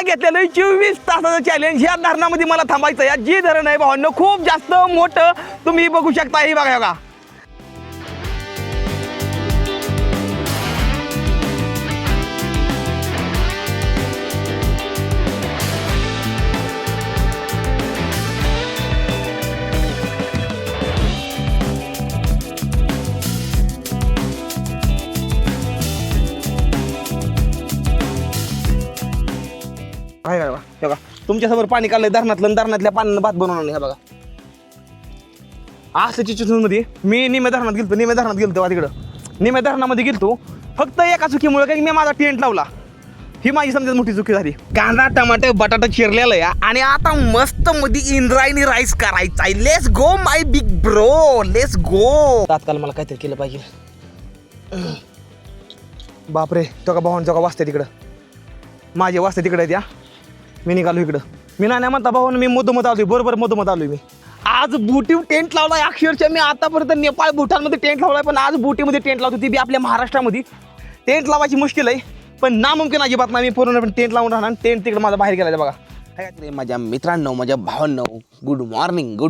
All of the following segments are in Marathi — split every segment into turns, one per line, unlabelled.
घेतलेलं 24 तासाचं चॅलेंज. ह्या धरणामध्ये मला थांबायचं. या जी धरण आहे भावांनो खूप जास्त मोठं, तुम्ही बघू शकता. हे बघा बघा काय काय हे बघा तुमच्यासमोर पाणी काढलंय धरणातलं. धरणातल्या पाण्यानं भात बनवणार नाही. हे बघा असं चिचूमध्ये मी निम्या धरणात गेलतो. तिकडं निम्या धरणामध्ये गेलतो फक्त एका चुकीमुळे काही मी माझा टेंट लावला. ही माझी समजा मोठी चुकी झाली. कांदा टमाटर बटाटा चिरलेला या आणि आता मस्त मध्ये इंद्रायणी राईस करायचा आहे. Let's go my big bro, let's go. तात्काळ मला काहीतरी केलं पाहिजे. बापरे तो का भावांचा का वाजते तिकडं, माझे वाजते तिकडे त्या. मी निघालो इकडं. मी नाही म्हणता भाऊन मी मधोमध आलोय. बरोबर मधोमध आलोय मी. आज बुटीव टेंट लावलाय. अक्षरशः मी आतापर्यंत नेपाळ भूटानमध्ये टेंट लावलाय पण आज बुटीमध्ये टेंट लावतो. ती बी आपल्या महाराष्ट्रामध्ये. टेंट लावायची मुश्किल आहे पण नामुमकिन अजिबात नाही. मी पूर्णपणे टेंट लावून राहणार. टेंट तिकडे माझा बाहेर गेलाय बघा. माझ्या मित्रांनो माझ्या भावांनो गुड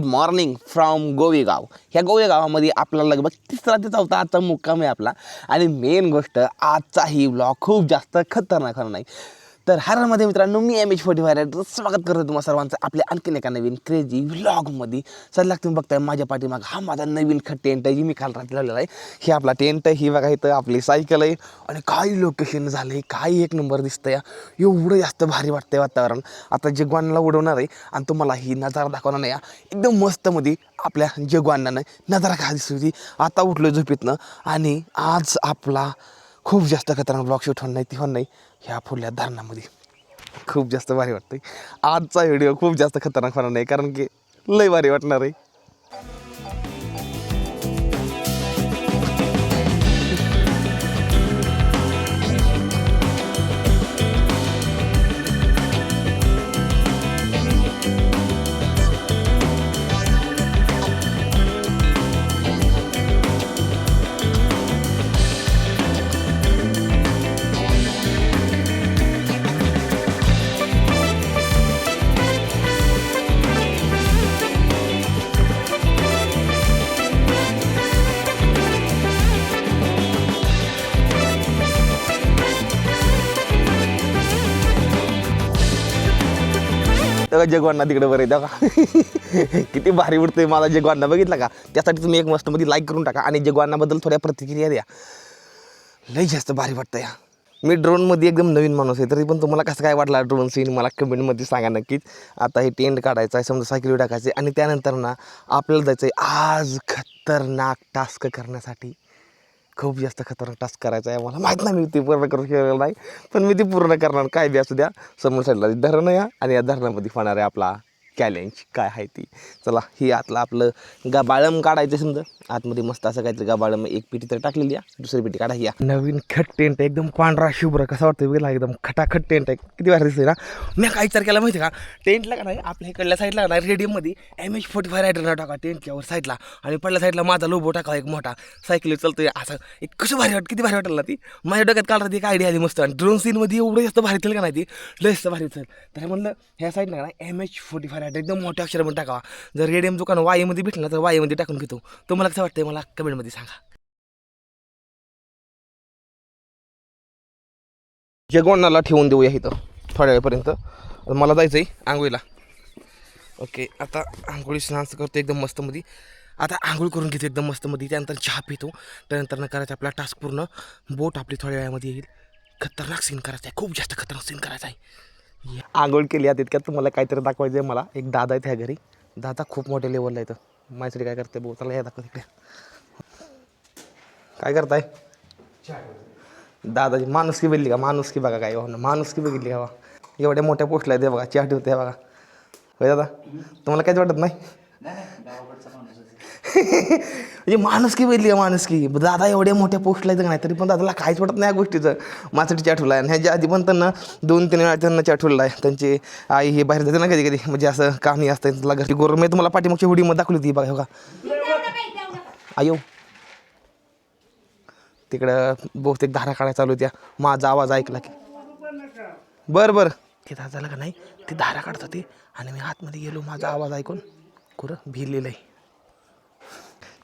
मॉर्निंग फ्रॉम गोवेगाव. ह्या गोवेगावामध्ये आपला लगभग 3रा ते 4था आजचा मुक्काम आहे आपला. आणि मेन गोष्ट आजचा ही व्लॉग खूप जास्त खतरनाक होणार नाही. तर हरमध्ये मित्रांनो मी MH45 रायडर स्वागत करतो तुम्हा सर्वांचं आपल्या आणखीन एका नवीन क्रेझी व्लॉगमध्ये. सध्या तुम्ही बघताय माझ्या पाठीमाग हा माझा नवीन टेंट आहे जी मी काल रात्री लावलेला आहे. हे आपला टेंट आहे. ही बघा इथं आपली सायकल आहे आणि काही लोकेशन झालं आहे. काही एक नंबर दिसतं या. एवढं जास्त भारी वाटतंय वातावरण. आता जगवानला उडवणार आहे आणि तुम्हाला ही नजारा दाखवणार नाही. एकदम मस्तमध्ये आपल्या जगवानानं नजारा काय दिसत होती. आता उठलो झोपेतनं आणि आज आपला खूप जास्त खतरनाक ब्लॉग शूट होणार नाही. ती होणार नाही ह्या फुल्या धरणामध्ये. खूप जास्त भारी वाटतंय. आजचा व्हिडिओ खूप जास्त खतरनाक होणार नाही कारण की लय भारी वाटणार आहे. तेव्हा जगवांना तिकडे बरं आहे का किती भारी उडतंय माझा जगवांना बघितला का. त्यासाठी तुम्ही एक मस्तमध्ये लाईक करून टाका आणि जगवांनाबद्दल थोड्या प्रतिक्रिया द्या. लई जास्त भारी वाटतं या. मी ड्रोनमध्ये एकदम नवीन माणूस आहे तरी पण तुम्हाला कसं काय वाटला ड्रोन सीन मला कमेंटमध्ये सांगा नक्कीच. आता हे टेंट काढायचं आहे समजा सायकल टाकायचं आणि त्यानंतर ना आपल्याला जायचं आहे आज खतरनाक टास्क करण्यासाठी. खूप जास्त खतरनाक टास्क करायचा आहे. मला माहीत नाही मी ते पूर्ण करू शकलेलं नाही पण मी ते पूर्ण करणार. काय बी असू द्या. समोर साईडला धरण या आणि या धरणामध्ये होणार आहे आपला चॅलेंज काय आहे ती. चला ही आतलं आपलं गाबाळम काढायचं समजा. आतमध्ये मस्त असं काहीतरी गाबाळम एक पेटी तर टाकलेली आहे. दुसरी पेटी काढा. या नवीन खट टेंट आहे एकदम पांढरा शुभ्र कसा वाटतं वेगळा एकदम खटाखट टेंट आहे. किती भारी दिसतंय ना. मी काय विचार केला माहिती का टेंटला का नाही आपल्या इकडल्या साईडला नाही रेडियममध्ये MH45 रायडर टाका टेंटच्यावर साईडला आणि पडल्या साईडला माझा लोगो टाका एक मोठा. सायकल चालतोय असं एक कसं भारी किती भारी वाटेल ना ती. माझ्या डोक्यात काढला ती एक आयडिया आली मस्त. आणि ड्रोन सीनमध्ये एवढं जास्त भारी का नाही ती लय जास्त भारी चल. तर म्हणलं ह्या साईडला ना MH45 रायडर एकदम मोठ्या अक्षरामध्ये टाकावा. जर रेडियम दुकान वाईमध्ये भेटलं तर वाईमध्ये टाकून घेतो. तुम्हाला कसं वाटतंय मला कमेंटमध्ये सांगा. जगवानाला ठेवून देऊया इथं थोड्या वेळपर्यंत. मला जायचं आहे आंघोळीला. ओके आता आंघोळी स्नान करतो एकदम मस्तमध्ये. आता आंघोळ करून घेतो एकदम मस्तमध्ये. त्यानंतर चहा पितो. त्यानंतर न करायचं आपला टास्क पूर्ण. बोट आपली थोड्या वेळामध्ये येईल. खतरनाक सीन करायचा आहे. खूप जास्त खतरनाक सीन करायचा आहे. आंघोळ केली आहे तितक्यात तुम्हाला काहीतरी दाखवायचं आहे. मला एक दादा आहे त्या घरी. दादा खूप मोठ्या लेवलला येतं. माझ्यासाठी काय करते भाऊ त्याला या दाखव तिकडे. काय करताय दादाजी. माणुसकी बघितली का. माणुसकी बघा काय माणुसकी बघितली का. एवढ्या मोठ्या पोस्टला आहे ते बघा. चहा ठेवते बघा. होय दादा तुम्हाला काहीच वाटत नाही. म्हणजे माणुसकी बघितली का माणुसकी. दादा एवढ्या मोठ्या पोस्टला येतं का नाही तरी पण दादाला काहीच वाटत नाही या गोष्टीचं. माझ्यासाठी चहा ठेवला आहे. आणि ह्याच्या आधी पण त्यांना 2-3 वेळा त्यांना चहा ठेवला आहे. त्यांची आई हे बाहेर जाते ना कधी कधी म्हणजे असं कामही असतं त्याला घरची गोर. मी तुम्हाला पाठीमागच्या हुडीमध्ये दाखवली होती बघा. हो का आयो तिकडं बहुतेक धारा काढायला चालू होत्या. माझा आवाज ऐकला की बरं तिथं झालं का नाही ती धारा काढत होती आणि मी आतमध्ये गेलो माझा आवाज ऐकून कुठं भिलेलं आहे.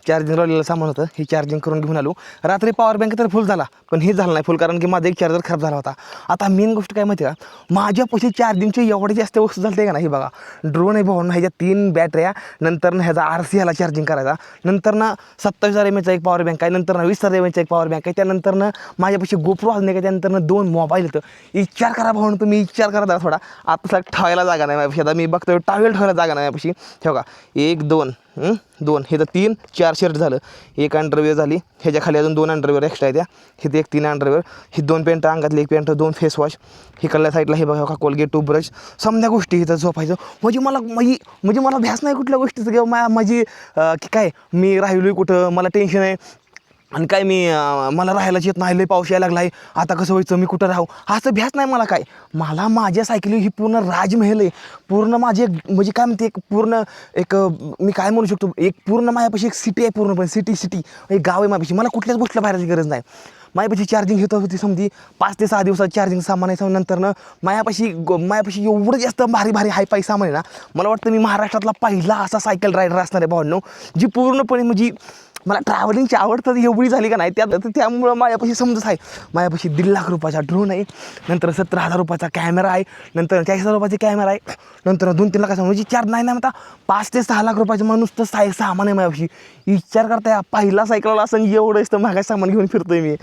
चार्जिंग लावलेलं सामान होतं हे चार्जिंग करून घेऊन आलो. रात्री पॉवर बँक तर फुल झाला पण हे झालं नाही फुल कारण की माझा एक चार्जर खराब झाला होता. आता मेन गोष्ट काय माहिती का माझ्यापाशी चार्जिंगचे एवढे जास्त वस्तू झाले का नाही बघा. ड्रोन आहे भाऊ ह्याच्या 3 बॅटऱ्या नंतर ना ह्याचा RC ह्याला चार्जिंग करायचा नंतर ना 27,000 mAhचा एक पॉवर बँक आहे नंतर ना 20,000 mAhचा एक पॉवर बँक आहे त्यानंतर ना माझ्यापाशी GoPro असणे का त्यानंतर ना 2 मोबाईल होतं. विचार करा भाऊ तुम्ही विचार करा थोडा. आता सगळं ठेवायला जागा नाही माझ्यापाशी. आता मी बघतोय टावेल ठेवायला जागा नाही माझ्यापाशी. ठेवा 1 2 2 हे तर 3 4 शर्ट झालं. एक अंडरवेअर झाली ह्याच्या खाली अजून 2 अंडरवेअर एक्स्ट्रा आहे त्या हे एक 3 अंडरवेअर ही 2 पॅन्ट अंगातली 1 पॅन्ट 2 फेस वॉश ही कल्ल्या साईडला हे बघा कोलगेट टूथब्रश समध्या गोष्टी इथं झोपायचं म्हणजे मला भ्यास नाही कुठल्या गोष्टीचं किंवा माझी की काय मी राहिलो कुठं मला टेन्शन आहे आणि काय मला राहायलाच येत नाही लय पाऊस यायला लागला आहे आता कसं व्हायचं मी कुठं राहू असं भ्यास नाही मला काय. मला माझ्या सायकली ही पूर्ण राजमहल आहे पूर्ण माझे म्हणजे काय म्हणते एक पूर्ण एक मी काय म्हणू शकतो एक पूर्ण माझ्यापाशी एक सिटी आहे पूर्णपणे सिटी एक गाव आहे माझ्यापाशी. मला कुठल्याच गोष्टीला बाहेरची गरज नाही. माझ्यापाशी चार्जिंग घेत होती समजी 5 ते 6 दिवसात चार्जिंग सामान आहे. नंतरनं माझ्यापाशी एवढं जास्त भारी हाय सामान आहे ना मला वाटतं मी महाराष्ट्रातला पहिला असा सायकल रायडर असणार आहे भावांनो जी पूर्णपणे म्हणजे मला ट्रॅव्हलिंगची आवड तर एवढी झाली का नाही त्यामुळं माझ्यापाशी समजत आहे. माझ्यापाशी 1.5 लाख रुपयाचा ड्रोन आहे नंतर 17,000 रुपयाचा कॅमेरा आहे नंतर 40,000 रुपयाचा कॅमेरा आहे नंतर 2-3 लाखाचा म्हणजे 4 नाही म्हणता 5 ते 6 लाख रुपयाचं माणूस तर सामान आहे माझ्यापाशी. विचार करता या पहिला सायकलला असं एवढं असतं महागाय सामान घेऊन फिरतोय मी.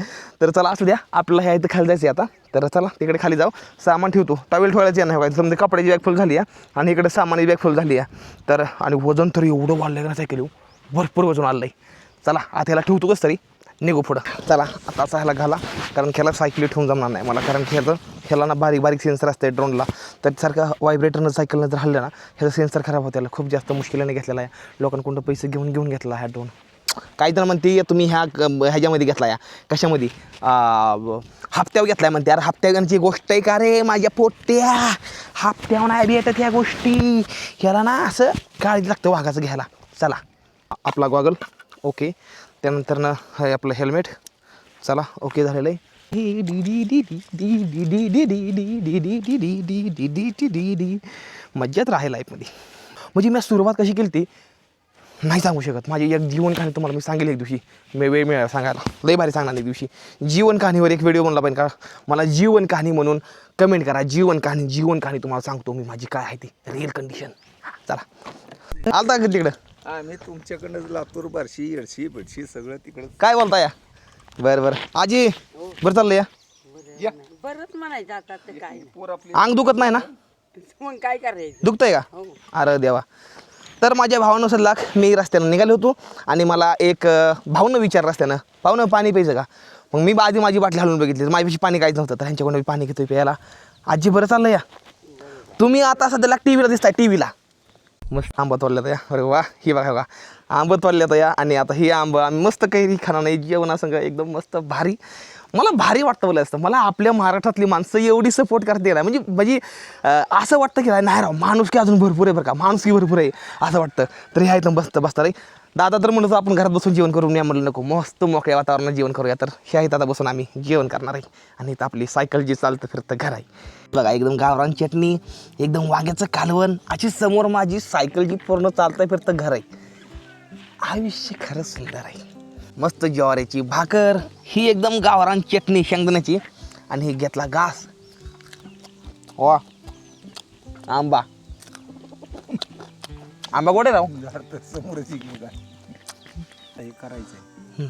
तर चला असू द्या आपल्याला ह्या इथं खाली जायचं आता. तर चला तिकडे खाली जाऊ सामान ठेवतो टॉवेल ठेवायचं नाही समजा कपड्याची बॅग फुल झाली आहे आणि इकडे सामानाची बॅग फुल झाली आहे. तर आणि वजन तर एवढं वाढलं का सायकल भरपूर वजन आलं आहे. चला आता ह्याला ठेवतो कसं तरी निघू पुढं. चला आता असा ह्याला घाला कारण ह्याला सायकली ठेवून जमणार नाही मला कारण ह्याला ना बारीक सेन्सर असते ड्रोनला तर सारखं व्हायब्रेटरनं सायकलनं जर हल्लं ना ह्याचा सेन्सर खराब होतं. त्याला खूप जास्त मुश्किलाने घेतलेला आहे लोकांकडून पैसे घेऊन घेतला हा ड्रोन. काही जण म्हणते तुम्ही ह्याच्यामध्ये घेतला या कशामध्ये हप्त्यावर घेतलाय म्हणते. यार हप्त्याची गोष्ट आहे का रे माझ्या पोट्या हप्त्यावर नाही भेटत ह्या गोष्टी. ह्याला ना असं काळजी लागतं वाघाचं घ्यायला. चला आपला गॉगल ओके त्यानंतर ना हे आपलं हेल्मेट चला ओके झालेलं आहे. मज्जाच राहील लाईफमध्ये. म्हणजे मी सुरुवात कशी केली ती नाही सांगू शकत. माझी एक जीवन कहाणी तुम्हाला मी सांगेल एक दिवशी मी वेळ मिळाला सांगायला लई भारी सांगणार एक दिवशी. जीवन कहाणीवर एक व्हिडिओ बनला पाहिजे का मला जीवन कहाणी म्हणून कमेंट करा. जीवन कहाणी तुम्हाला सांगतो मी माझी काय आहे ती रिअल कंडिशन. चला आलता का तिकडं
आम्ही तुमच्याकडनं लातूर बार्शी येडशी बेडशी सगळं तिकडं
काय बोलता या बरं आजी बरं चाललं या
बरंच म्हणायचं आता ते काय
पोर आपली
अंग दुखत नाही ना
मग काय करायचं.
दुखतंय का अरे देवा. तर माझ्या भावानं सल्ला मी रस्त्यानं निघालो होतो आणि मला एक भाऊनं विचार रस्त्यानं भाऊनं पाणी प्यायचं का मग मी आधी माझी बाटली हलवून बघितली माझ्यापाशी पाणी काहीच नव्हतं तर ह्यांच्याकडून मी पाणी घेतोय प्यायला. आजी बरं चाललं या तुम्ही आता सध्याला टीव्हीला दिसताय टीव्हीला मस्त आंबा तोडल्यात या. अरे वा ही बघा आंबं तोडल्यात या आणि आता ही आंबं आम्ही मस्त कैरी खाणार नाही जेवणासंग एकदम मस्त भारी मला भारी वाटतं बोलायचं असतं. मला आपल्या महाराष्ट्रातली माणसं एवढी सपोर्ट करते ना म्हणजे असं वाटतं की नाही राव माणूस की अजून भरपूर आहे बरं का माणूस की भरपूर आहे असं वाटतं. तर ह्या इथं बसता रे दादा तर म्हणतो आपण घरात बसून जेवण करून या म्हणलं नको मस्त मोकळ्या वातावरणात जेवण करूया. तर ह्या इथं आता बसून आम्ही जेवण करणार आहे आणि इथं आपली सायकल जी चालतं फिरतं घर आहे बघा एकदम गावरान चटणी एकदम वांग्याचं कालवण अशी समोर माझी सायकल जी पूर्ण चालतं फिरतं घर आहे. आयुष्य खरंच सुंदर आहे. मस्त ज्वारीची भाकर ही एकदम गावरान चटणी शेंगदाण्याची आणि ही घेतला घास वा आंबा गोडे राव
समोरच घेऊ का हे करायचंय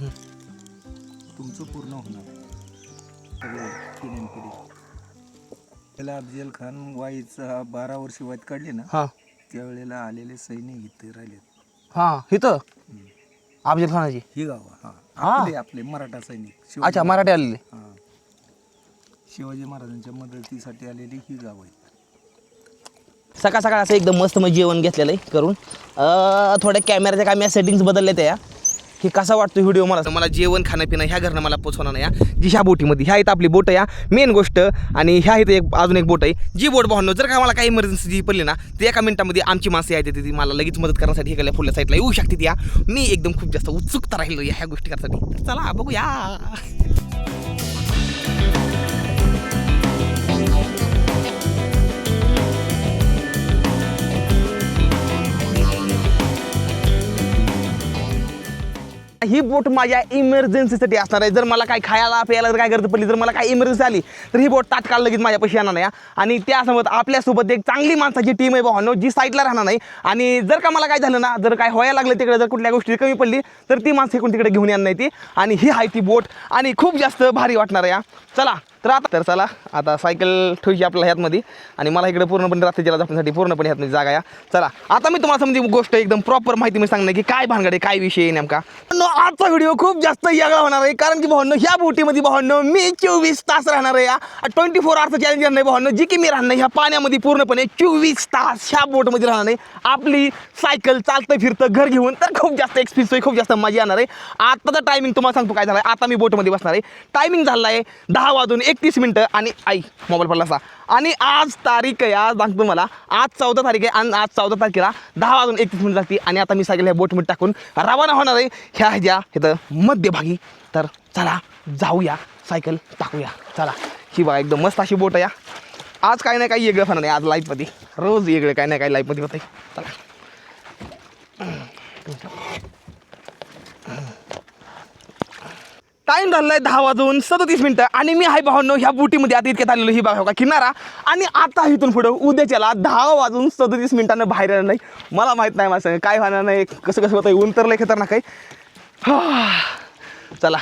तुमचं पूर्ण होणार सगळं पिढी. त्याला अफजल खान वाईचा 12 वर्षी वाईत काढली ना
हां
त्यावेळेला आलेले सैनिक इथे राहिले.
हां इथं अफजल खानाची
ही गाव आपले मराठा सैनिक
अच्छा मराठी आलेले
शिवाजी महाराजांच्या मदतीसाठी आलेली ही गाव आहे.
सकाळ असं एकदम मस्त मग जेवण घेतलेलं आहे करून थोड्या कॅमेऱ्याच्या काय मी सेटिंग्स बदलल्या त्या की कसा वाटतो व्हिडिओ मला जेवण खाणं पिणं ह्या घरनं मला पोचवणार नाही या जी ह्या बोटीमध्ये ह्या इथं आपली बोट आहे या मेन गोष्ट आणि ह्या इथं अजून एक बोट आहे जी बोट भावनो जर का मला काही इमर्जन्सी जी पडली ना ते एका मिनिटामध्ये आमची माणसं आहेत ती मला लगेच मदत करण्यासाठी हे पुढल्या साईडला येऊ शकते या मी एकदम खूप जास्त उत्सुकता राहिलो ह्या गोष्टी करण्यासाठी. चला बघूया. ही बोट माझ्या इमर्जन्सीसाठी असणार आहे. जर मला काय खायला प्यायला जर काय गरज पडली, जर मला काय इमर्जन्सी आली तर ही बोट तात्काळ लगेच माझ्यापाशी येणार नाही. आणि त्यासोबत आपल्यासोबत एक चांगली माणसाची टीम आहे भावांनो, जी साईडला राहणार नाही. आणि जर का मला काय झालं ना, जर काय व्हायला लागलं तिकडे, जर कुठल्या गोष्टी कमी पडली तर ती माणसं इकडून तिकडे घेऊन येणार नाही ती. आणि ही आहे ती बोट आणि खूप जास्त भारी वाटणार आहे. चला चला आता सायकल ठेवायची आपल्याला ह्यातमध्ये आणि मला इकडे पूर्णपणे रात्रीच्याला जाण्यासाठी पूर्णपणे ह्यातमध्ये जागा या. चला आता मी तुम्हाला समजी गोष्ट एकदम प्रॉपर माहिती मी सांगणार की काय भानगडे काय विषय आहे नेमका. आजचा व्हिडिओ खूप जास्त वेगळा होणार आहे कारण की भावांनो ह्या बोटीमध्ये भावांनो मी 24 तास राहणार आहे. 24 आवर्सचं चॅलेंज नाही भावांनो, जी की मी राहणार ह्या पाण्यामध्ये पूर्णपणे 24 तास ह्या बोटमध्ये राहणार आहे. आपली सायकल चालतं फिरतं घर घेऊन तर खूप जास्त एक्सपिरियन्स आहे, खूप जास्त मजा येणार आहे. आताचा टायमिंग तुम्हाला सांगतो काय झालं आहे. आता मी बोटमध्ये बसणार आहे. टायमिंग झाला आहे 10:31 आणि आई मोबाईल पडला असा. आणि आज तारीख आहे, आज सांगतो मला आज 14 तारीख आहे आणि आज 14 तारखेला 10:31 लागते. आणि आता मी सायकल ह्या बोटमध्ये टाकून रवाना होणार आहे ह्या इथं मध्यभागी. तर चला जाऊया, सायकल टाकूया. चला ही बघा एकदम मस्त अशी बोट आहे. आज काही नाही काही वेगळं होणार नाही आज लाईफमध्ये, रोज वेगळं काही नाही काही लाईफमध्ये होतं. चला टाईम झालेला आहे 10:37 आणि मी आहे भावांनो ह्या बोटीमध्ये आता इतक्यात आलेलो. ही बघा का किनारा. आणि आता इथून पुढं उद्याच्याला 10:37 बाहेर येणार नाही. मला माहीत नाही माझं काय होणार नाही, कसं होतं, ऊन तर लय खतरनाक आहे. चला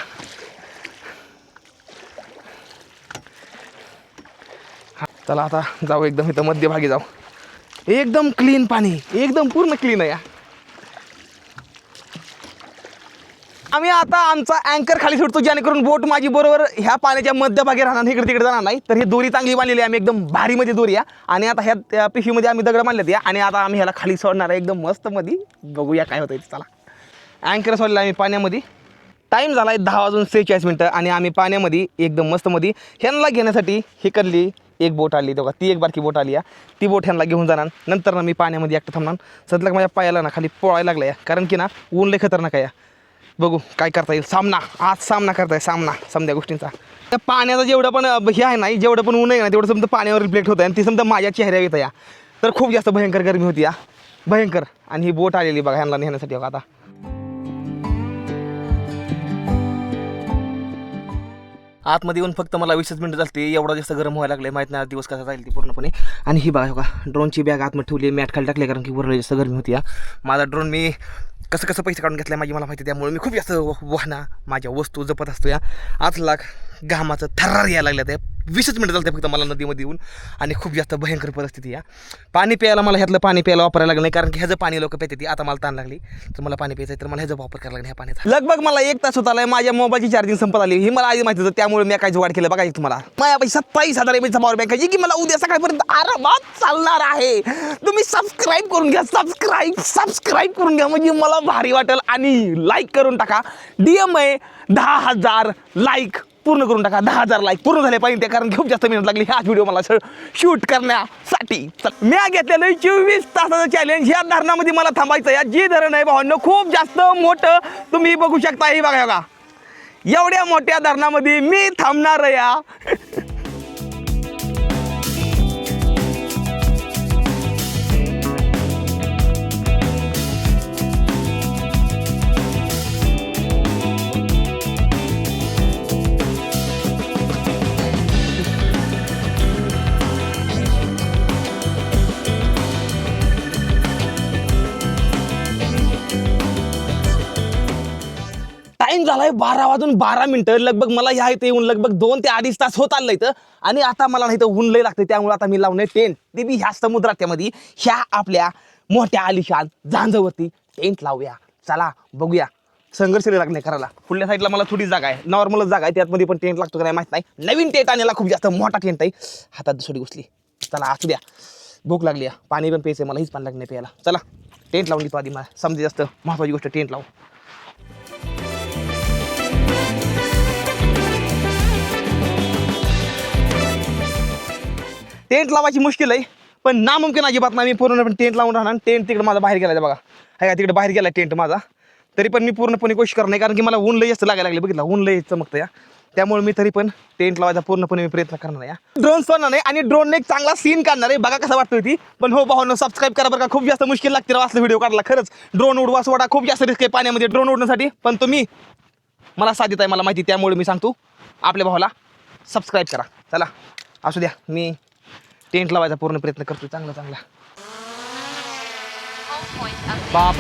चला आता जाऊ एकदम इथं मध्यभागी जाऊ. एकदम क्लीन पाणी, एकदम पूर्ण क्लीन आहे. आम्ही आता आमचा अँकर खाली सोडतो जेणेकरून बोट माझी बरोबर ह्या पाण्याच्या मध्यभागी राहणार, इकडे तिकडे जाणार नाही. तर ही दोरी चांगली बांधलेली आहे आम्ही, एकदम भारीमध्ये दोरी आहे. आणि आता ह्या पिशवीमध्ये आम्ही दगड बांधले त्या आणि आता आम्ही ह्याला खाली सोडणार आहे एकदम मस्त मध्ये. बघूया काय होतं. चला अँकर सोडला आम्ही पाण्यामध्ये. टाईम झाला आहे 10:46 आणि आम्ही पाण्यामध्ये एकदम मस्त मध्ये ह्यांना घेण्यासाठी हे करली एक बोट आली तेव्हा, ती एक बारकी बोट आली आहे. ती बोट ह्यांना घेऊन जाणार. नंतर ना मी पाण्यामध्ये एकटं थांबणार. सध्या माझ्या पायाला ना खाली पोळायला लागला आहे कारण की ना ऊन लय खतरनाक आहे. बघू काय करता येईल. आज सामना करताय समध्या गोष्टींचा. त्या पाण्याचं जेवढं पण हे आहे नाही, जेवढं पण ऊन आहे ना तेवढं समजा पाण्यावर रिफ्लेक्ट होतं आणि ती समजा माझ्या चेहऱ्यावर येतं या. तर खूप जास्त भयंकर गरमी होती या, भयंकर. आणि ही बोट आलेली बघा ह्यांना नेण्यासाठी. बघा आता आतमध्ये येऊन फक्त मला 20 मिनिटं झाली, एवढा जास्त गरम व्हायला लागले, माहीत नाही दिवस कसा जाईल ती पूर्णपणे. आणि ही बघा ड्रोनची बॅग आतमध्ये ठेवली, मॅट खाली टाकली कारण की वरला जास्त गरमी होती या. माझा ड्रोन मी कसं पैसे काढून घेतला माझी मला माहिती, त्यामुळे मी खूप जास्त वाहना माझ्या वस्तू जपत असतो या. 8 लाख घामाचं थर्रार यायला लागलं. ते 20 मिनिटं झालं फक्त मला नदीमध्ये येऊन. आणि खूप जास्त भयंकर परिस्थिती या. पाणी प्यायला मला ह्यातलं पाणी प्यायला वापरायला लागलं नाही कारण की ह्याचं पाणी लोक पिते ती. आता मला ताण लागली तर मला पाणी प्यायचं तर मला ह्याचा वापर करायला लागला ह्या पाण्याचा. लगभग मला 1 तास होत आलाय, माझ्या मोबाईलची चार्जिंग संपत आली. ही मला आधी माहिती होतं, त्यामुळे मी काय जुगाड केलं बघा तुम्हाला. माझ्यापाशी 27,000 mAhचा पॉवर बँक आहे जी की मला उद्या सकाळपर्यंत आरामात चालणार आहे. तुम्ही सबस्क्राईब करून घ्या, सबस्क्राईब करून घ्या म्हणजे मला भारी वाटेल. आणि लाईक करून टाका. DM आहे 10,000 लाईक पूर्ण करून टाका. 10,000 लाईक पूर्ण झाले पाहिजे कारण खूप जास्त मेहनत लागली ह्या व्हिडिओ मला शूट करण्यासाठी. मी घेतलेलं 24 तासाचं चॅलेंज. ह्या धरणामध्ये मला थांबायचं या. जी धरण आहे भावांनो खूप जास्त मोठं, तुम्ही बघू शकता. ही बघा एवढ्या मोठ्या धरणामध्ये मी थांबणार आहे या. टाईम झालाय 12:12 लगभग. मला ह्या इथे येऊन लगभग 2 ते 2.5 तास होत आलं इथं. आणि आता मला नाही तर ऊन लय लागतं, त्यामुळे आता मी लावणे टेंट. ते बी ह्या समुद्राच्यामध्ये ह्या आपल्या मोठ्या आलिशान झांजवरती टेंट लावूया. चला बघूया. संघर्ष लागणे करायला. पुढल्या साईडला मला थोडी जागा आहे, नॉर्मलच जागा आहे, त्यातमध्ये पण टेंट लागतो का नाही माहीत नाही. नवीन टेंट आणला, खूप जास्त मोठा टेंट आहे. हातात दुसरी घुसली. चला असू द्या, भूक लागली आहे, पाणी पण प्यायचं, मला हीच पाणी लागणे प्यायला. चला टेंट लावून घेतो आधी. मला समजे जास्त महत्त्वाची गोष्ट टेंट लावू. टेंट लावायची मुश्किल आहे पण नामुमकिन अजिबात नाही. मी पूर्णपणे टेंट लावून राहणार. टेंट तिकडे माझा बाहेर गेला बघा, आहे का तिकडे बाहेर गेला टेंट माझा. तरी पण मी पूर्णपणे कोशिश करणार नाही कारण की मला ऊन लय जास्त लागायला लागले. बघितलं ऊन लय चमकतं या. त्यामुळे मी तरी पण टेंट लावायचा पूर्णपणे मी प्रयत्न करणार आहे. ड्रोन सोडणार नाही आणि ड्रोनने एक चांगला सीन काढणार आहे. बघा कसा वाटतोय ती. पण हो भावांनो, सबस्क्राईब करा बरं का. खूप जास्त मुश्किल लागते असले व्हिडिओ काढला. खरंच ड्रोन उडवा सोडा, खूप जास्त रिस्क आहे पाण्यामध्ये ड्रोन उडण्यासाठी. पण तुम्ही मला साथ देताय, मला माहिती, त्यामुळे मी सांगतो आपल्या भावाला सबस्क्राईब करा. चला असू द्या, मी टेंट लावायचा पूर्ण प्रयत्न करतो चांगला. बाप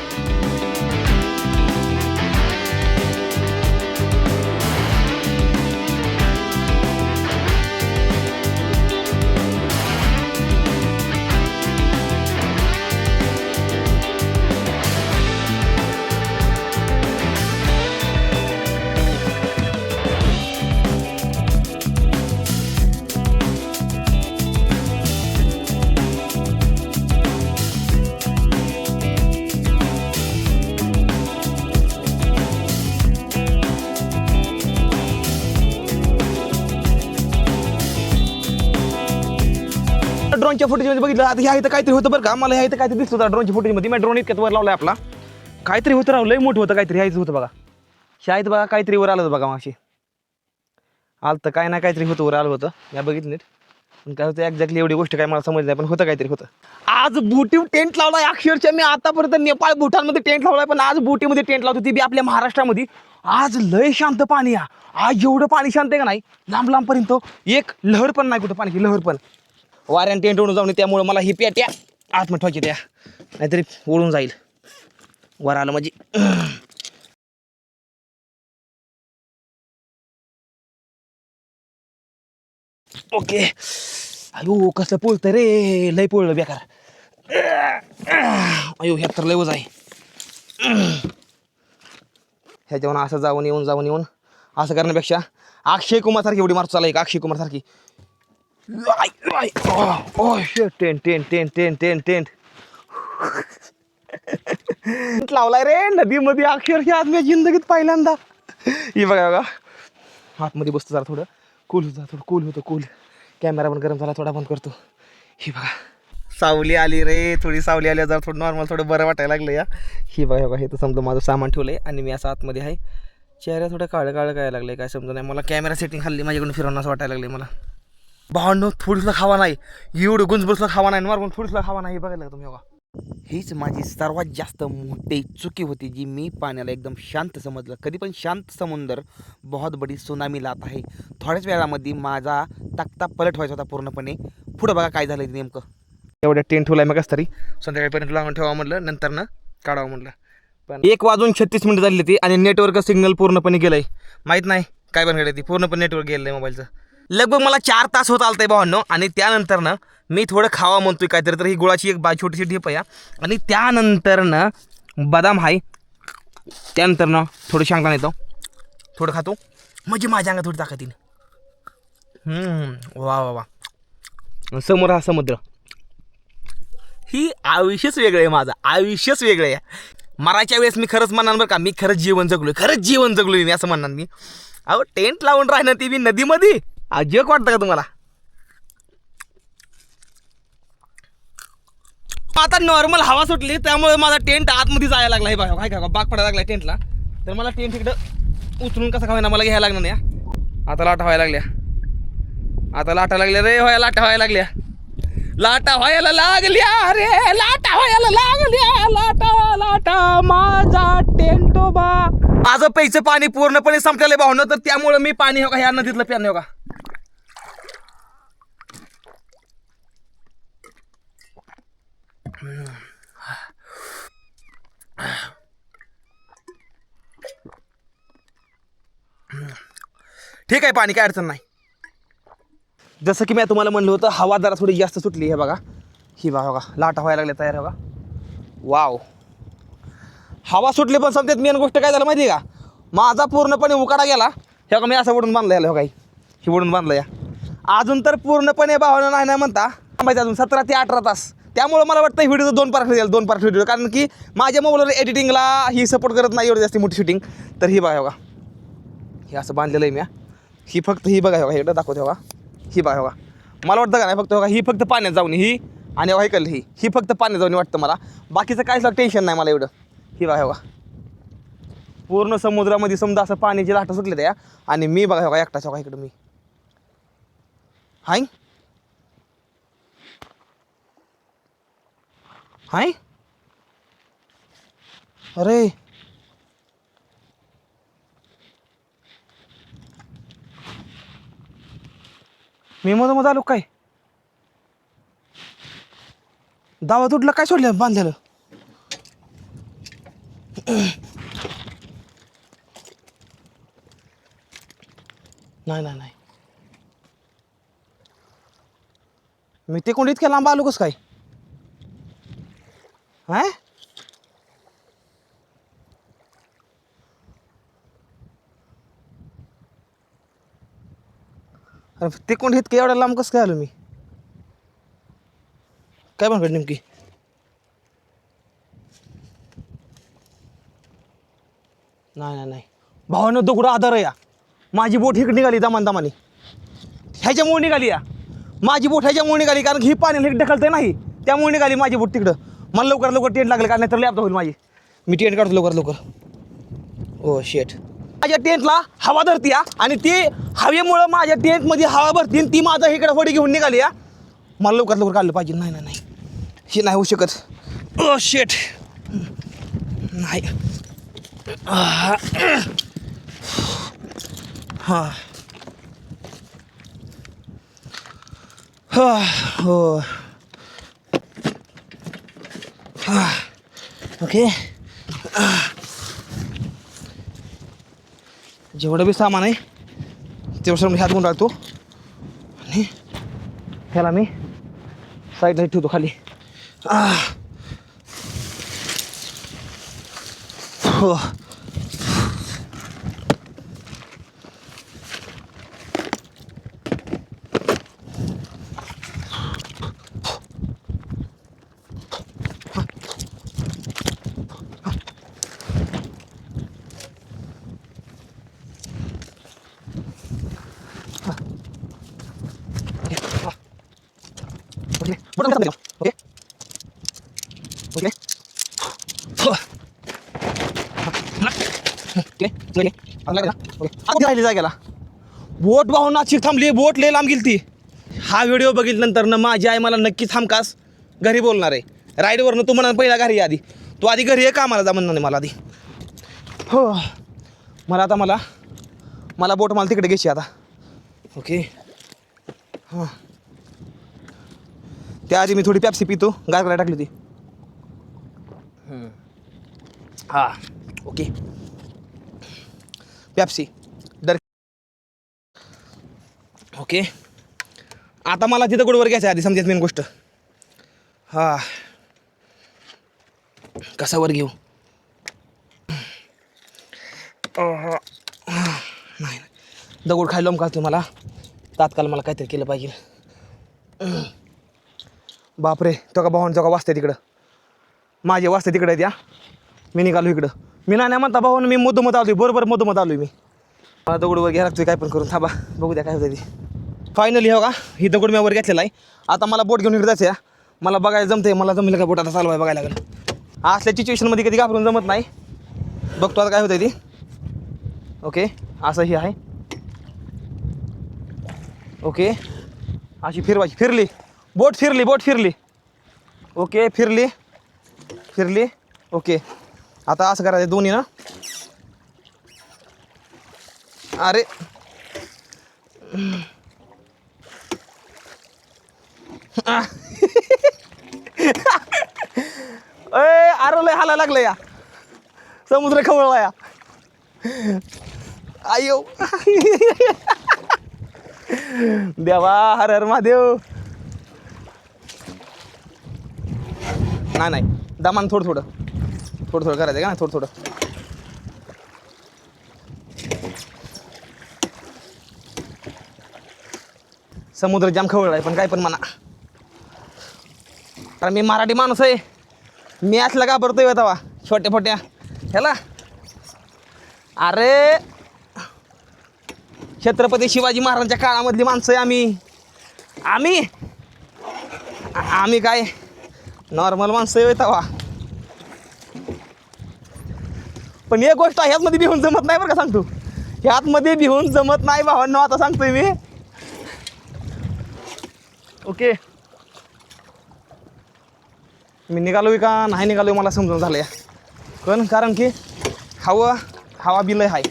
ड्रोनच्या फुटेजमध्ये बघितलं. आता ह्या इथं काहीतरी होतं बरं का. मला ह्या इथं काहीतरी दिसत होतं ड्रोनच्या फुटेजमध्ये. मी ड्रोन इतक्यात वर लावलाय आपला. काहीतरी होतं राव, लय मोठं होतं काहीतरी. ह्या इथं होतं बघा, ह्या इथं बघा काहीतरी वर आलं होतं बघा. मागशी आलं तर काय ना काहीतरी होतं, वर आलं होतं. या बघितलं नीट. पण काय होतं एक्झॅक्टली एवढी गोष्ट काय मला समजली नाही, पण होतं काहीतरी होतं. आज बुटीव टेंट लावलाय. अक्षरशः मी आतापर्यंत नेपाळ भूटानमध्ये टेंट लावलाय, पण आज बुटीमध्ये टेंट लावतो, ती बी आपल्या महाराष्ट्रामध्ये. आज लय शांत पाणी आहे. आज एवढं पाणी शांत आहे का नाही, लांबपर्यंत एक लहर पण नाही कुठं पाण्याची लहर पण. वाऱ्याने टेंट उडून जाऊन त्यामुळे मला ही प्याट्या आतमध्ये ठेवायची त्या, नाहीतरी उडून जाईल वर आलं म्हणजे. ओके. अयो कसं पोळतं रे, लय पोळलं बेकार. अयो ह्यात तर लय वज आहे. ह्याच्यावर असं जाऊन येऊन असं करण्यापेक्षा अक्षय कुमार सारखी एवढी मारतो चालला. एक अक्षय कुमार सारखी. टेंट लावलाय रे नदीमध्ये. अक्षरशः आज मी जिंदगीत पहिल्यांदा. हे बघा आतमध्ये बसतो जरा, थोडं कूल होतं. कॅमेरा पण गरम झाला, थोडा बंद करतो. हे बघा सावली आली रे, थोडी सावली आली, जरा थोडं नॉर्मल थोडं बरं वाटायला लागलं या. हे बघा हे तर समजा माझं सामान ठेवलंय आणि मी असं आतमध्ये आहे. चेहरा थोडं काळं काय लागलंय काय समजा नाही मला. कॅमेरा सेटिंग खाल्ली माझ्याकडून फिरवणं असं वाटायला लागले मला. भावांनो थोडीसला खावा नाही, एवढं गुंजबसला खावा नाही, नॉर्मल थोडीसला खावा नाही. हे बघायला तुम्ही बघा. हीच माझी सर्वात जास्त मोठी चुकी होती, जी मी पाण्याला एकदम शांत समजलं. कधी पण शांत समुद्र बहुत बडी सुनामी लात आहे. थोड्याच वेळामध्ये माझा तक्ता पलट व्हायचा होता पूर्णपणे. पुढं बघा काय झालं नेमकं. एवढ्या टेंट ठेवलाय मग तरी संध्याकाळपर्यंत लावून ठेवा म्हणलं, नंतर ना काढावं म्हणलं. पण 1:36 झाली ती आणि नेटवर्क सिग्नल पूर्णपणे गेलंय. माहीत नाही काय बनकडे ती, पूर्णपणे नेटवर्क गेलं आहे मोबाईलचं. लगभग मला 4 तास होत आलतंय भावांनो. आणि त्यानंतर ना मी थोडं खावा म्हणतोय काहीतरी, तर ही गुळाची एक छोटीशी ढेप आहे. आणि त्यानंतर ना बदाम आहे. त्यानंतर ना थोडं शेंगदाणा येतो, थोडं खातो म्हणजे माझ्या अंगात थोडी ताकद येईल. वा समोर हा समुद्र. ही आयुष्यच वेगळं आहे माझं, आयुष्यच वेगळं आहे. मरायच्या वेळेस मी खरंच म्हणणार बरं का, मी खरंच जीवन जगलोय मी असं म्हणणार मी. अहो टेंट लावून राहणं ती बी नदीमध्ये, अजब वाटतं का तुम्हाला. आता नॉर्मल हवा सुटली त्यामुळे माझा टेंट आतमध्ये जायला लागला. हे बघा काय बाग पडायला लागला टेंटला. तर मला टेंट इकडं उचलून कसं खावायना मला घ्यायला लागणार नाही. आता लाटा व्हायला लागल्या रे, लाटा व्हायला लागल्या रे, लाटा माझा टेंटोबा. माझं प्यायचं पाणी पूर्णपणे संपलेलं भावनं, तर त्यामुळे मी पाणी हो का ह्या नदीतलं प्यान हो का. ठीक आहे पाणी काय अडचण नाही. जसं की मी तुम्हाला म्हणलं होतं हवा जरा थोडी जास्त सुटली. हे बघा ही बघा लाटा व्हायला लागल्या तयार. बघा वाव हवा सुटली. पण समजत मेन गोष्ट काय झालं माहिती आहे का, माझा पूर्णपणे उकाडा गेला. हे बघा मी असं वडून बांधलं याला. हो काही ही वडून बांधलं या. अजून तर पूर्णपणे भावना नाही म्हणता थांबायचं अजून 17 ते 18 तास. त्यामुळे मला वाटतं व्हिडिओ 2 पार्ट द्याल, 2 पार्ट व्हिडिओ. कारण की माझ्या मोबाईलवर एडिटिंगला ही सपोर्ट करत नाही एवढी जास्त मोठी शूटिंग. तर ही बघा हे असं बांधलेलं आहे मी. ही फक्त ही बघा इकडं दाखवते बघा. ही बघा मला वाटतं का नाही फक्त बघा ही फक्त पाण्यात जाऊन ही आणि बघा ऐकलं ही फक्त पाण्यात जाऊन वाटतं मला. बाकीचं काहीच टेन्शन नाही मला एवढं. ही बघा पूर्ण समुद्रामध्ये समजा असं पाण्याची लाटा सुटले त्या आणि मी बघा बघा एकटाच बघा इकडं मी हाय हाय अरे मी मध आलो काय दावा तुटला काय सोडलं बांधलेलं नाही नाही नाही मी ते कोण इतक्या लांब आलो कस काय हाय अरे ते कोण इतकं एवढ्या लांब कसं काय आलो मी काय म्हणतो नेमकी नाही नाही नाही भावानं दगड आधार या माझी बोट इकडे निघाली दमाने ह्याच्यामुळे निघाली या माझी बोट ह्याच्यामुळे निघाली कारण ही पाण्याला ढकलते नाही त्यामुळे निघाली माझी बोट तिकडं मला लवकर टेंट लागलं कारण तर लॅब होईल माझी मी टेंट काढतो लवकर ओ शेट माझ्या टेंटला हवा धरती या आणि ती हवेमुळं माझ्या टेंटमध्ये हवा भरती आणि ती माझा इकडे वडी घेऊन निघाली या मला लवकर काढलं पाहिजे नाही नाही नाही हे नाही होऊ शकत ओ शेट नाही हां हो ओके जेवढं बी सामान आहे तेवढं मी हात गुंड राहतो आणि ह्याला मी साईडला ठेवतो खाली हो ओके ओके राहिली जागेला बोट वाहून नाशिक थांबली बोट लय लांब गेली ती हा व्हिडिओ बघितल्यानंतर ना माझी आई मला नक्कीच हमखास घरी बोलणार आहे राईडवरनं तू म्हणा पहिला घरी आधी तू आधी घरी ये कामाला जा म्हणणार नाही मला आधी हो मला बोट मला तिकडे घ्यायची आता ओके हां त्याआधी मी थोडी पॅप्सी पितो गार करायला टाकली होती हां ओके पॅप्सी डर ओके आता मला तिथं गोडवर घ्यायचं आधी समजायचं मेन गोष्ट हां कसावर घेऊ नाही दगड खायला काढतो मला तात्काळ मला काहीतरी केलं पाहिजे बापरे तो का भावांचा का वाचते तिकडं माझे वाचते तिकडे त्या मी निघालो इकडं मी नाही म्हणता भाऊन मी मधोमध आलो बरोबर मधोमध आलो मी मला दगडवर घ्यायला लागतोय काय पण करून थांबा बघू द्या काय होतं ती फायनली हो का ही दगड मी वर घेतलेला आहे आता मला बोट घेऊन इकडे जायचं आहे मला बघायला जमते मला जमलं का बोट आता चालवाय बघायला लागेल असल्या सिच्युएशनमध्ये कधी घाबरून जमत नाही बघतो आता काय होतं ती ओके असं ही आहे ओके अशी फिरवायची फिरली बोट फिरली ओके फिरली ओके आता असं करायचं दोन्ही ना अरे अरे लय हालायला लागलं या समुद्र खवळला या आयो देवा हर हर महादेव नाही दमान थोडं करायचं का ना थोडं समुद्र जाम खवळला आहे पण काय पण म्हणा कारण मी मराठी माणूस आहे मी असला का भरतोय तवा छोट्या ह्याला अरे छत्रपती शिवाजी महाराजांच्या काळामधली माणसं आहे आम्ही काय नॉर्मल माणसं आहे तवा पण एक गोष्ट ह्यातमध्ये भिवून जमत नाही बरं का सांगतो, ह्यातमध्ये भिवून जमत नाही भावांनो, आता सांगतोय मी. ओके मी निघालोय का नाही निघालोय मला समजून झालं या, कारण की हवा बिल आहे.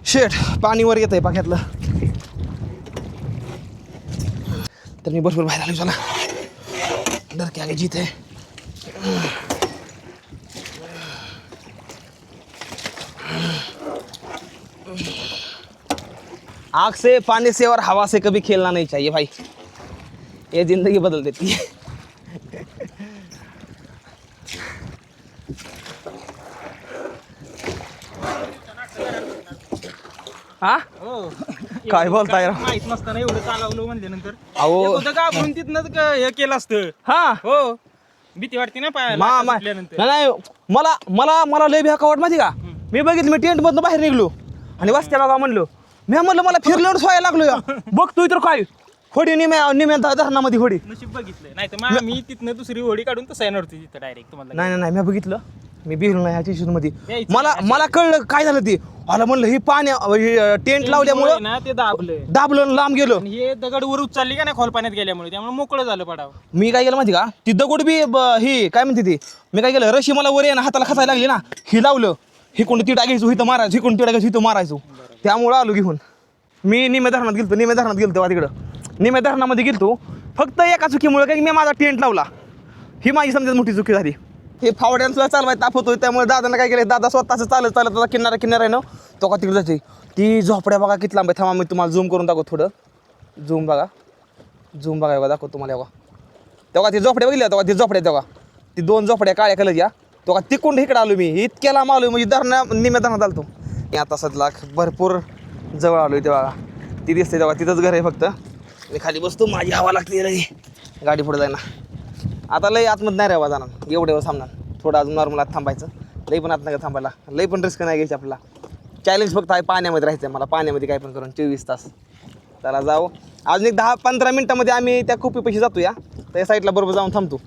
शेट पाणी वर येत आहे पाख्यातलं, तर मी भरपूर बाहेर आलो. चला डर के आगे जीत है. आग से, पानी से और हवा से कभी खेलना नहीं चाहिए भाई, ये जिंदगी बदल देती है. हा काय बोलताय राव?
माहित नसताना एवढं चालवलं म्हणले नंतर
अहो
आपण तिथनच हे केलं असतं.
हा
हो भीती वाटते ना सुटल्यानंतर.
नाही मला लय भ्या वाट माहिती का, मी बघितलं मी टेंट मधून बाहेर निघलो आणि वस्त्याला का म्हणलो, मी म्हणलं मला फिरल्यावर सोयायला लागलो या, बघतोय तर काय होडी निम्या धरणामध्ये होडी.
नशीब बघितलं नाही तर मग मी तिथनं दुसरी होडी काढून तसं येणार होती तिथं डायरेक्ट तुम्हाला.
नाही मी बघितलं, मी बिरलो नाही ह्या मध्ये.
यायचं
मला कळलं काय झालं ते, आला म्हणलं ही टेंट लावल्यामुळं
ना ते दाबलं
दाबलं लांब गेलो.
आणि हे दगड वर उचलली का नाही खोल पाण्यात गेल्यामुळे, त्यामुळे मोकळं झालं पडावं.
मी काय केलं माहिती का, ती दगड बी ही काय म्हणते ती, मी काय केलं रशी मला वर आहे ना हाताला खसायला लागली ना, ही लावलं, ही कोणी तिडा घ्यायचो इथं मारायचो, ही कोणी तिडा घ्यायचो इथं मारायचो, त्यामुळं आलो घेऊन. मी निम्या धरणात गेलतो तिकडं निम्या धरणामध्ये गेलतो फक्त एका चुकीमुळे, काही मी माझा टेंट लावला, ही माझी समजा मोठी चुकी झाली. हे फावड्यांचा चालवाय ताप होतोय, त्यामुळे दादानं काय केलं, दादा स्वतःच चालत आता किनारा आहे ना तो का तिकडे जायची. ती झोपड्या बघा किती लांब आहे, थांबा मी तुम्हाला झूम करून दाखवतो, थोडं झूम बघा बघा दाखवतो तुम्हाला. तेव्हा ती झोपड्या बघितल्या, तेव्हा ती झोपड्या, तेव्हा ती 2 झोपड्या काळ्या कलरच्या, तेव्हा तिकडून इकडे आलो मी, इतक्या लांब आलो म्हणजे निम्या धरणात आलतो. आता सध्या भरपूर जवळ आलो ते बघा, ती दिसते तेव्हा तिथंच घर आहे, फक्त मी खाली बसतो, माझी हवा लागते रे गाडी पुढे जायना. आता लई आतमध्ये नाही राहावा जाणार, एवढे वेळ थांबणार, थोडं अजून नॉर्मल आत थांबायचं, लई पण आत नाही थांबायला, लई पण रिस्क नाही घ्यायची आपल्याला. चॅलेंज फक्त आहे पाण्यामध्ये राहायचं आहे मला, पाण्यामध्ये काय पण करून 24 तास. त्याला जाऊ अजून एक 10-15 मिनटामध्ये आम्ही त्या कुपीपाशी जातो या, त्या साईडला बरोबर जाऊन थांबतो.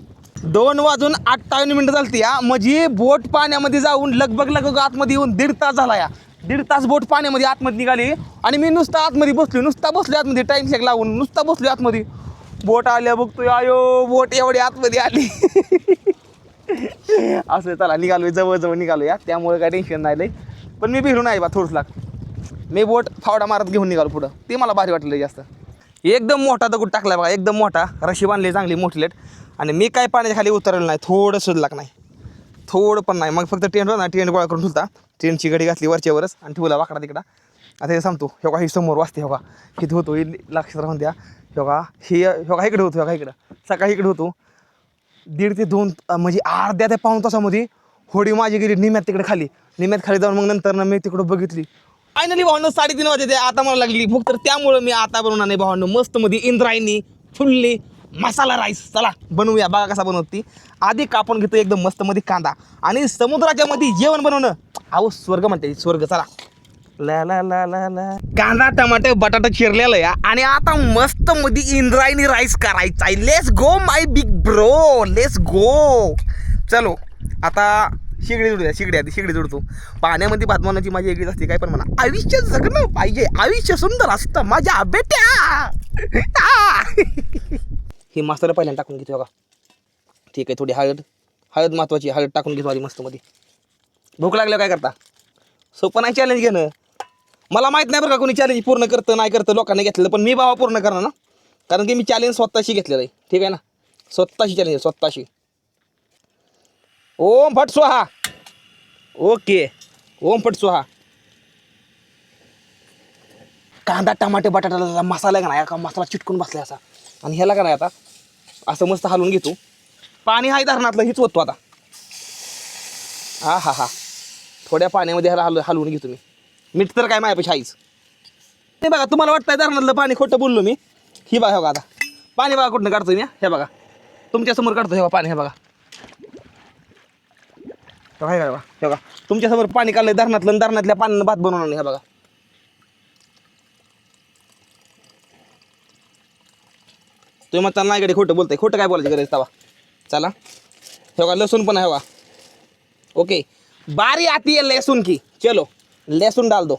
2:58 झालती या, म्हणजे बोट पाण्यामध्ये जाऊन लगभग आतमध्ये येऊन 1.5 तास झाला या. 1.5 तास बोट पाण्यामध्ये आतमध्ये निघाली आणि मी नुसता आतमध्ये बसलो आतमध्ये, टाईम शेक लावून नुसता बसलो आतमध्ये. बोट आल्या बघतोय, आयो बोट एवढी आतमध्ये आली. असं चला निघालोय, जवळ निघालो या, त्यामुळे काय टेन्शन नाही लई. पण मी भिरू नाही बा थोडंच लाग, मी बोट फावडा मारत घेऊन निघालो पुढं, ते मला भारी वाटलं जास्त. एकदम मोठा दगड टाकला बघा, एकदम मोठा, रशी बांधली चांगली मोठी लेट, आणि मी काय पाण्याच्या खाली उतरलं नाही, थोडं सुद्धा नाही, थोडं पण नाही. मग फक्त टेंट होता ना, टेंट गोळा करून ठेवता, टेंटची गडी घातली वरच्यावरच आणि ठेवला वाकडा तिकडा. आता हे सांगतो, हे ही समोर वाचते, हो का इथं होतो, लक्षात राहून द्या. इकडे होतो, इकडं सकाळी इकडे होतो. 1.5 ते 2 म्हणजे अर्ध्या ते पाऊण तासामध्ये होडी माझी गेली निम्यात खाली जाऊन, मग नंतर ना मी तिकडं बघितली. फायनली भावांनो 3:30 वाजते, आता मला लागली भूक, तर त्यामुळं मी आता बनवणार नाही भावांनो, मस्त मध्ये इंद्रायणी फुल्ली मसाला राईस. चला बनवूया, बघा कसा बनवती. आधी कापून घेतो एकदम मस्त मध्ये कांदा, आणि समुद्राच्या मध्ये जेवण बनवणं अहो स्वर्ग म्हणते, स्वर्ग. चला ला ला ला ला ला, कांदा टमाटे बटाटा चिरलेलं या, आणि आता मस्त मध्ये इंद्रायणी राईस करायचा आहे. Let's go my big bro, let's go. चलो आता शिगडी जोडतो. पाण्यामध्ये भात बनवायची माझी वेगळीच असते, काय पण म्हणा, आयुष्य जगणं पाहिजे, आयुष्य सुंदर असतं माझ्या बेट्या. हे मसाला पहिल्यांदा टाकून घेतो बघा, ठीक आहे. थोडी हळद महत्वाची, हळद टाकून घेतो आधी मस्त मध्ये. भूक लागल्यावर काय करता, सोपं नाही चॅलेंज घेणं. मला माहीत नाही बरं का कोणी चॅलेंज पूर्ण करतं नाही करतं, लोकांनी घेतलेलं, पण मी बाबा पूर्ण करणार ना, कारण की मी चॅलेंज स्वतःशी घेतलेलं आहे, ठीक आहे ना, स्वतःशी चॅलेंज, स्वतःशी. ओम फट स्वाहा. ओके, ओम फट स्वाहा. कांदा टमाटे बटाटा मसाला आहे का नाही, का मसाला चिटकून बसला असा, आणि ह्याला का नाही आता असं मस्त हलवून घेतो. पाणी हाय धरणातलं हीच होतो आता. हा थोड्या पाण्यामध्ये ह्याला हलवून घेतो मी. मीठ तर काय माझ्यापेक्षा आईच ते बघा. तुम्हाला वाटतंय धरणातलं पाणी खोटं बोललो मी. ही बघा, हे बघा आता पाणी बघा कुठनं काढतोय मी, हे बघा तुमच्यासमोर काढतो, हे बघा पाणी, हे बघा हे बघा तुमच्यासमोर पाणी काढलंय धरणातलं, धरणातल्या पाण्यानं भात बनवणार नाही, हे बघा. तुम्ही म्हणता नाही कडे खोटं बोलताय, खोटं काय बोलायची गरज तवा. चला हे बघा लसूण पण आहे बघा. ओके बारी आती है लहसुन की, चलो लहसुन डाल दो.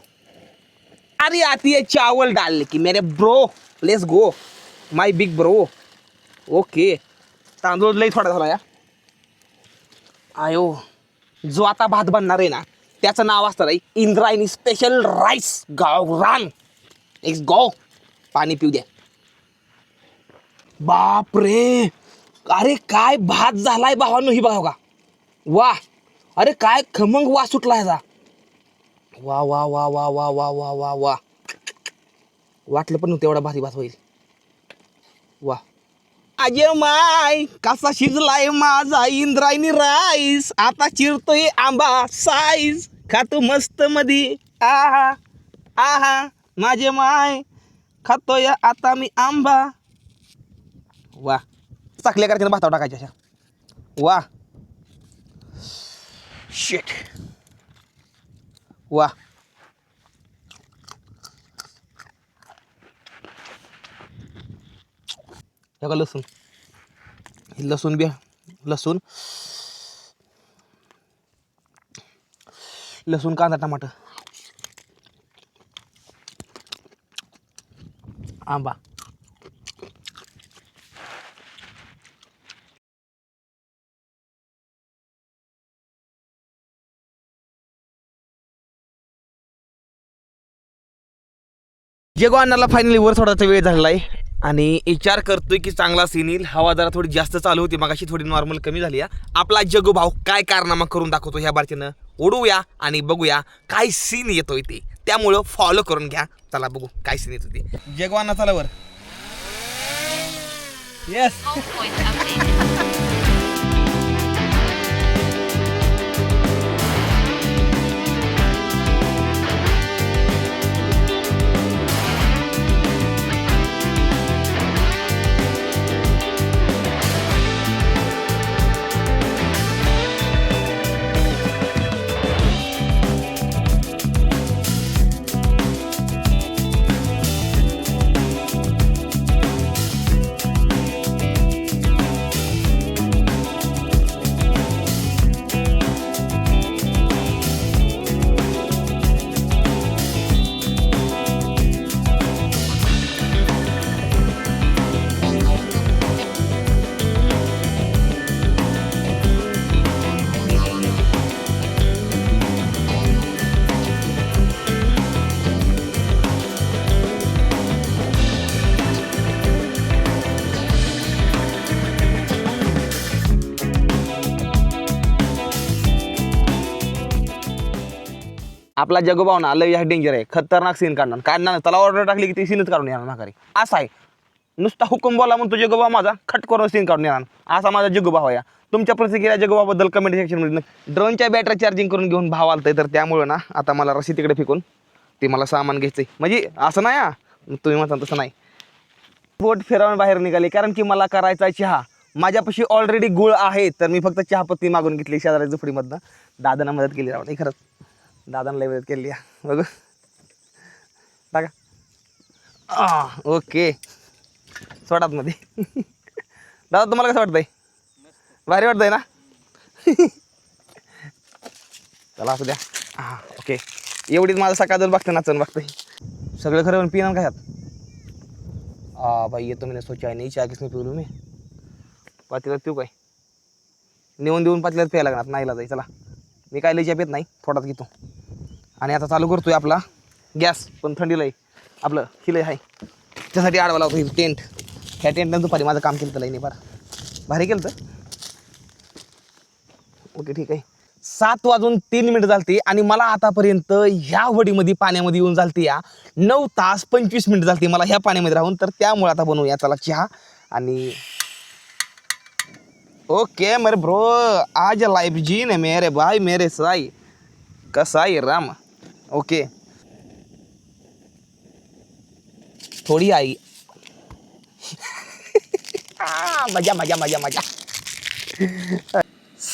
बारी आती है चावल डालने की मेरे bro, let's go my big bro. Okay तांदूळ लई थोडा झाला या. आयो जो आता भात बनणार आहे ना त्याचं नाव असतं आहे इंद्रायणी स्पेशल राईस गावरान. एक गो पाणी पिऊ द्या. बाप रे अरे काय भात झालाय भावांनो, ही बघा का. वा अरे काय खमंग वास सुटला ह्याचा. वा वा वा वा वा वा वा वा वा. वाटलं पण नव्हतं एवढा भारी भात होईल. वा अजय माय कसा शिजलाय माझा इंद्रायणी राईस. आता चिरतोय आंबा साईज, खातो मस्त मधी. आहा आहा माझे माय खातोय आता मी आंबा. वा चाकल्या करायच्या भातावर टाकायच्या अशा. वा शिट वा. हे का लसूण, हे लसूण बी लसूण लसूण कांदा टमाटर आंबा. जगो अण्णाला फायनली वर थोडासा वेळ झालेला आहे आणि विचार करतोय की चांगला सीन येईल. हवा जरा थोडी जास्त चालू होती मगाशी, थोडी नॉर्मल कमी झाली आहे. आपला जगू भाऊ काय कारनामा करून दाखवतो ह्या बारतीनं ओढूया आणि बघूया काय सीन येतोय ते. त्यामुळं फॉलो करून घ्या. चला बघू काय सीन येतो ते. जगू अण्णा चला वर. येस आपला जगोभाव ना लय डेंजर आहे. खतरनाक सीन काढणार त्याला ऑर्डर टाकली की ती सीनच काढून येणार माघारी. असा आहे नुसता हुकुम बोला म्हणतो जगोभाव माझा खट करून सीन काढून येणार. असा माझा जगोभाव आहे. तुमच्या प्रतिक्रिया जगोभावाबद्दल कमेंट सेक्शनमध्ये. ड्रोनच्या बॅटरी चार्जिंग करून घेऊन भाव आलतंय तर त्यामुळं ना आता मला रशी तिकडे फेकून ते मला सामान घ्यायचंय. म्हणजे असं नाही हा तुम्ही म्हणता तसं नाही. बोट फिरवून बाहेर निघाले कारण की मला करायचा चहा. माझ्यापाशी ऑलरेडी गुळ आहे तर मी फक्त चहापत्ती मागून घेतली शेजारी झुपडीमधनं. दादांना मदत केली राव नाही खरंच. दादांना लय मदत केली बघू टाका. ओके सोडात मध्ये. दादा तुम्हाला कसं वाटतंय? भारी वाटतंय ना? चला असू द्या. हां ओके एवढीच माझं सकाळ बघतं नाचन बघतंय सगळं खरं पिणार काय भाई येतो मी सोचा नाही चहा किसने पिऊ मी पातीला पिऊ काय नेऊन देऊन पातीला प्यायला लागणार नाहीला जाई. चला मी काय लय चहा पित नाही थोडाच घेतो. आणि आता चालू करतोय आपला गॅस पण थंडीला आहे आपलं खिलय आहे त्यासाठी आडवा लावतो टेंट. ह्या टेंटनं दुपारी माझं काम केलं तर नाही बरं भारी केलं तर. ओके ठीक आहे. 7:03 झालती आणि मला आतापर्यंत ह्या वडीमध्ये पाण्यामध्ये येऊन झालती या 9 तास 25 मिनिट झालती मला ह्या पाण्यामध्ये राहून. तर त्यामुळे आता बनवूया चला चहा. आणि ओके मेरे ब्रो आज लाइफ जी ने मेरे भाई मेरे साई कसाई राम. ओके थोडी आई मजा मजा मजा मजा.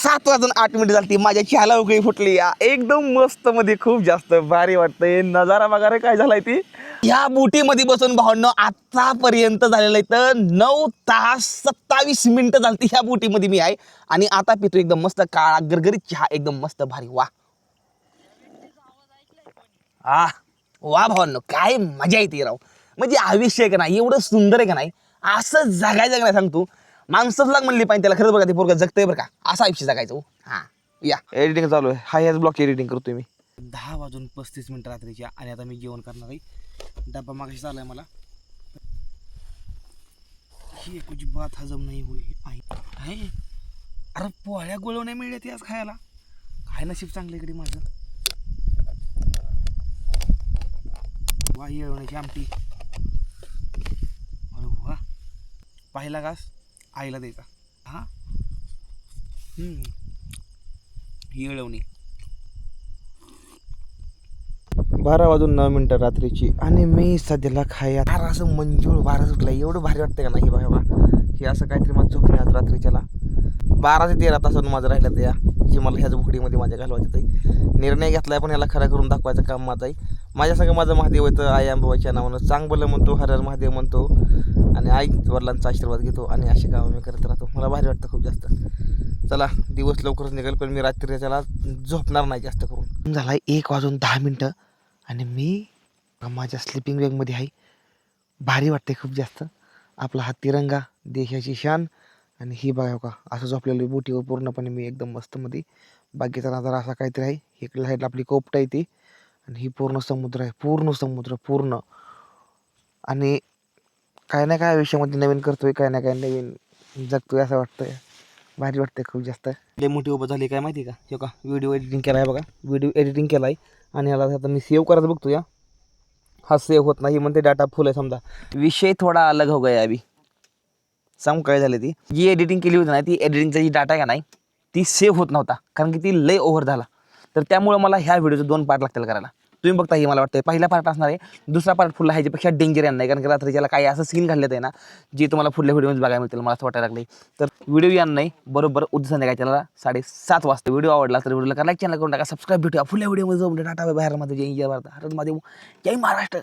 7:08 झाली. माझ्या चहाला उकळी फुटली या. एकदम मस्त मध्ये खूप जास्त भारी वाटतंय. नजारा बघा रे काय झालाय ती. ह्या बोटीमध्ये बसून भावांनो आतापर्यंत झालेलं आहे तर 9 तास 27 मिनिटं झाली ह्या बोटीमध्ये मी आहे. आणि आता पितो एकदम मस्त काळा गरगरीत चहा एकदम मस्त भारी. वा वा भावांनो काय मजा येते राव. म्हणजे आयुष्य आहे का नाही एवढं सुंदर आहे का नाही. असं जगायचं नाही सांगतो. माणसंच लाग म्हणली पाहिजे त्याला. खरंच बघा ते पोरगं जगतंय बरं का. असं आयुष्य जगायचं. हा या एडिटिंग चालू आहे. ह्याच ब्लॉग एडिटिंग करतोय मी. 10:35 रात्रीच्या आणि आता मी जेवण करणार आहे. डब्बा मागाशी चालू आहे मला. ही कुछ बात हजम नाही हुई आहे. अरे पोळ्या गोळव नाही मिळल्या ते आज खायला. काय नशीब चांगलं इकडे माझं. वा येळवण्याची आमटी. अरे वा पाहिला घास आईला द्यायचा. हा येळवणी. 12:09 रात्रीची आणि मी सध्याला खाया असं मंजूळ वारा सुटला. एवढं भारी वाटतं का नाही बघा. हे असं काहीतरी माझं झोप नाही आज रात्रीच्याला. 12 ते 13 तासातून माझं राहिलं ते या जे मला ह्याच बुकडीमध्ये माझ्या घालवायचं आहे. निर्णय घेतलाय पण याला खरं करून दाखवायचं काम माझं आहे. माझ्या सगळं माझं महादेव येतं आई अंबाबाईच्या नावानं चांगलं म्हणतो. हर हर महादेव म्हणतो आणि आई वडिलांचा आशीर्वाद घेतो आणि अशी कामं मी करत राहतो. मला भारी वाटतं खूप जास्त. चला दिवस लवकरच निघेल पण मी रात्री त्याला झोपणार नाही जास्त करून. झाला 1:10 आणि मी माझ्या स्लिपिंग बॅगमध्ये आहे. भारी वाटते खूप जास्त. आपला हा तिरंगा देशाची शान आणि ही बघा का असं झोपलेली बोटीवर पूर्णपणे मी एकदम मस्तमध्ये. बाकीचा नजारा असा काहीतरी आहे. इकडल्या साईडला आपली कोपटा येते आणि ही पूर्ण समुद्र आहे. पूर्ण समुद्र पूर्ण. आणि काय ना काय आयुष्यामध्ये नवीन करतोय काय ना काय नवीन जगतोय असं वाटतंय. भारी वाटतंय खूप जास्त. लय मोठी उभं झाली काय माहिती का. हे का व्हिडिओ एडिटिंग केला आहे बघा. व्हिडिओ एडिटिंग केला आहे आणि याला आता मी सेव्ह करायचं बघतो या. हा सेव्ह होत नाही म्हणते डाटा फुल आहे समजा. विषय थोडा अलग हो गया अभी. सांग काय झालं ती जी एडिटिंग केली होती ना ती एडिटिंगचा जी डाटा आहे का नाही ती सेव्ह होत नव्हता कारण की ती लय ओव्हर झाला. तर त्यामुळे मला ह्या व्हिडिओचे 2 पार्ट लागतील करायला. तुम्ही बघता हे मला वाटतं पहिला पार्ट असणार आहे. दुसरा पार्ट फुल ह्याच्यापेक्षा डेंजर येणार नाही कारण की रात्रीच्याला काही असं सीन घालण्यात आहे ना जे तुम्हाला पुढल्या व्हिडिओमध्ये बघायला मिळतील. मला असं वाटायला लागले तर व्हिडिओ येणार नाही बरोबर उद्या संध्याकाळी त्याला 7:30 वाजता. व्हिडिओ आवडला तर व्हिडिओला लाईक चॅनल करून टाका. सबस्क्राईब भेटूया पुढल्या व्हिडिओमध्ये जाऊन टाटा बाहेर मध्ये जय भारत हर महादेव जय महाराष्ट्र.